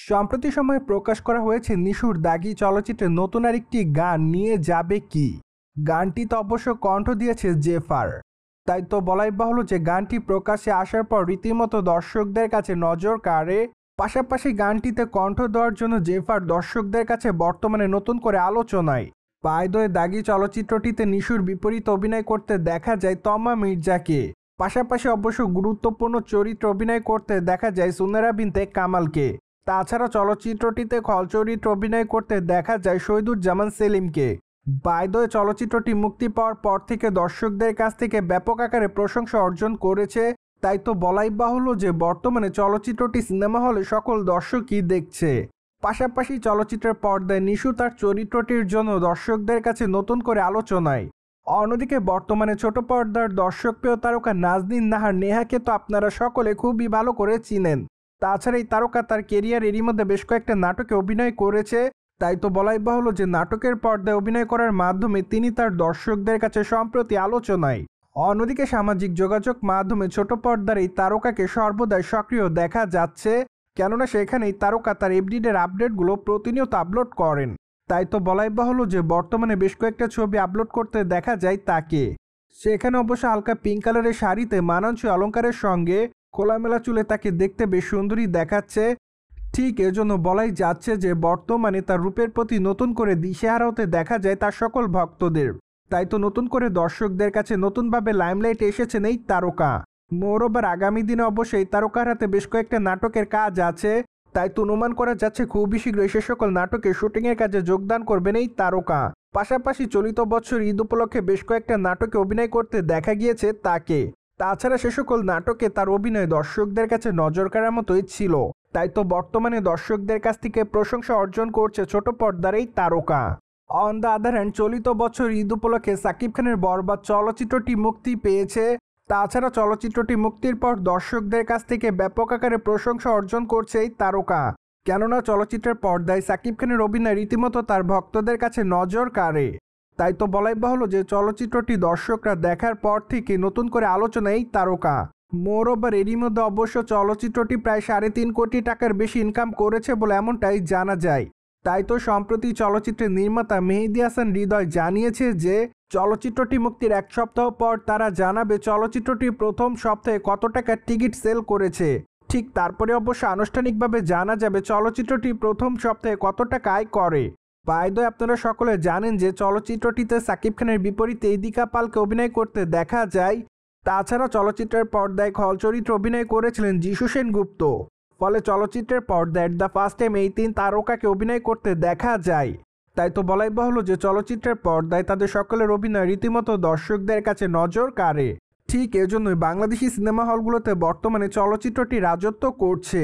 সম্প্রতি সময়ে প্রকাশ করা হয়েছে নিশুর দাগি চলচ্চিত্রের নতুন আরেকটি গান নিয়ে যাবে কি। গানটিতে অবশ্য কণ্ঠ দিয়েছে জেফার। তাই তো বলাই বাহুল্য যে গানটি প্রকাশ্যে আসার পর রীতিমতো দর্শকদের কাছে নজর কাড়ে। পাশাপাশি গানটিতে কণ্ঠ দেওয়ার জন্য জেফার দর্শকদের কাছে বর্তমানে নতুন করে আলোচনায়। পায়দয়ে দাগি চলচ্চিত্রটিতে নিশুর বিপরীতে অভিনয় করতে দেখা যায় তমা মির্জাকে। পাশাপাশি অবশ্য গুরুত্বপূর্ণ চরিত্রে অভিনয় করতে দেখা যায় সুনেরা বিনতে কামালকে। তাছাড়া চলচ্চিত্রটিতে খল চরিত্রে অভিনয় করতে দেখা যায় শহীদুজ্জামান সেলিমকে। বায়দয়ে চলচ্চিত্রটি মুক্তি পাওয়ার পর থেকে দর্শকদের কাছ থেকে ব্যাপক আকারে প্রশংসা অর্জন করেছে। তাই তো বলাই বাহুল্য যে বর্তমানে চলচ্চিত্রটি সিনেমা হলে সকল দর্শকই দেখছে। পাশাপাশি চলচ্চিত্রের পর্দায় নিশু তার চরিত্রটির জন্য দর্শকদের কাছে নতুন করে আলোচনায়। অন্যদিকে বর্তমানে ছোট পর্দার দর্শকপ্রিয় তারকা নাজনীন নাহার নেহাকে তো আপনারা সকলে খুবই ভালো করে চিনেন। তাছাড়া এই তারকা তার কেরিয়ার এরই মধ্যে বেশ কয়েকটা নাটকে অভিনয় করেছে। তাই তো বলাই বাহুল্য যে নাটকের পর্দায় অভিনয় করার মাধ্যমে তিনি তার দর্শকদের কাছে সম্প্রতি আলোচনায়। অন্যদিকে সামাজিক যোগাযোগ মাধ্যমে ছোট পর্দার এই তারকাকে সর্বদাই সক্রিয় দেখা যাচ্ছে, কেননা সেখানে এই তারকা তার এফডিডের আপডেটগুলো প্রতিনিয়ত আপলোড করেন। তাই তো বলাই বাহুল্য যে বর্তমানে বেশ কয়েকটা ছবি আপলোড করতে দেখা যায় তাকে। সেখানে অবশ্য হালকা পিঙ্ক কালারের শাড়িতে মানানসই অলংকারের সঙ্গে খোলামেলা চুলে তাকে দেখতে বেশ সুন্দরী দেখাচ্ছে। ঠিক এজন্য বলাই যাচ্ছে যে বর্তমানে তার রূপের প্রতি নতুন করে দিশেহারা হতে দেখা যায় তার সকল ভক্তদের। তাই তো নতুন করে দর্শকদের কাছে নতুনভাবে লাইমলাইটে এসেছেন এই তারকা। মোরওভার আগামী দিনে অবশ্যই তারকার হাতে বেশ কয়েকটা নাটকের কাজ আছে। তাই তো অনুমান করা যাচ্ছে খুবই শীঘ্রই সে সকল নাটকের শুটিংয়ের কাজে যোগদান করবেন এই তারকা। পাশাপাশি চলিত বছর ঈদ উপলক্ষে বেশ কয়েকটা নাটকে অভিনয় করতে দেখা গিয়েছে তাকে। তাছাড়া সে সকল নাটকে তার অভিনয় দর্শকদের কাছে নজর কাড়ার মতোই ছিল। তাই তো বর্তমানে দর্শকদের কাছ থেকে প্রশংসা অর্জন করছে ছোট পর্দার এই তারকা। অন দ্য আদার হ্যান্ড চলিত বছর ঈদ উপলক্ষে সাকিব খানের বরবাদ চলচ্চিত্রটি মুক্তি পেয়েছে। তাছাড়া চলচ্চিত্রটি মুক্তির পর দর্শকদের কাছ থেকে ব্যাপক আকারে প্রশংসা অর্জন করছে এই তারকা। কেননা চলচ্চিত্রের পর্দায় সাকিব খানের অভিনয় রীতিমতো তার ভক্তদের কাছে নজর কাড়ে। তাই তো বলাই বাহুল্য যে চলচ্চিত্রটি দর্শকরা দেখার পর থেকে নতুন করে আলোচনায় এই তারকা। মোরওভার এরই মধ্যে অবশ্য চলচ্চিত্রটি প্রায় 3.5 কোটি টাকার বেশি ইনকাম করেছে বলে এমনটাই জানা যায়। তাই তো সম্প্রতি চলচ্চিত্রের নির্মাতা মেহেদী হাসান হৃদয় জানিয়েছে যে চলচ্চিত্রটি মুক্তির 1 সপ্তাহ পর তারা জানাবে চলচ্চিত্রটি প্রথম সপ্তাহে কত টাকার টিকিট সেল করেছে। ঠিক তারপরে অবশ্য আনুষ্ঠানিকভাবে জানা যাবে চলচ্চিত্রটি প্রথম সপ্তাহে কত টাকা আয় করে। বায়দয় আপনারা সকলে জানেন যে চলচ্চিত্রটিতে সাকিব খানের বিপরীতে ইদিকা পালকে অভিনয় করতে দেখা যায়। তাছাড়া চলচ্চিত্রের পর্দায় খল চরিত্রে অভিনয় করেছিলেন যিশু সেনগুপ্ত। ফলে চলচ্চিত্রের পর্দায় দ্য ফার্স্ট টাইম এই 3 তারকাকে অভিনয় করতে দেখা যায়। তাই তো বলাই বাহুল্য যে চলচ্চিত্রের পর্দায় তাদের সকলের অভিনয় রীতিমতো দর্শকদের কাছে নজর কাড়ে। ঠিক এজন্যই বাংলাদেশি সিনেমা হলগুলোতে বর্তমানে চলচ্চিত্রটি রাজত্ব করছে।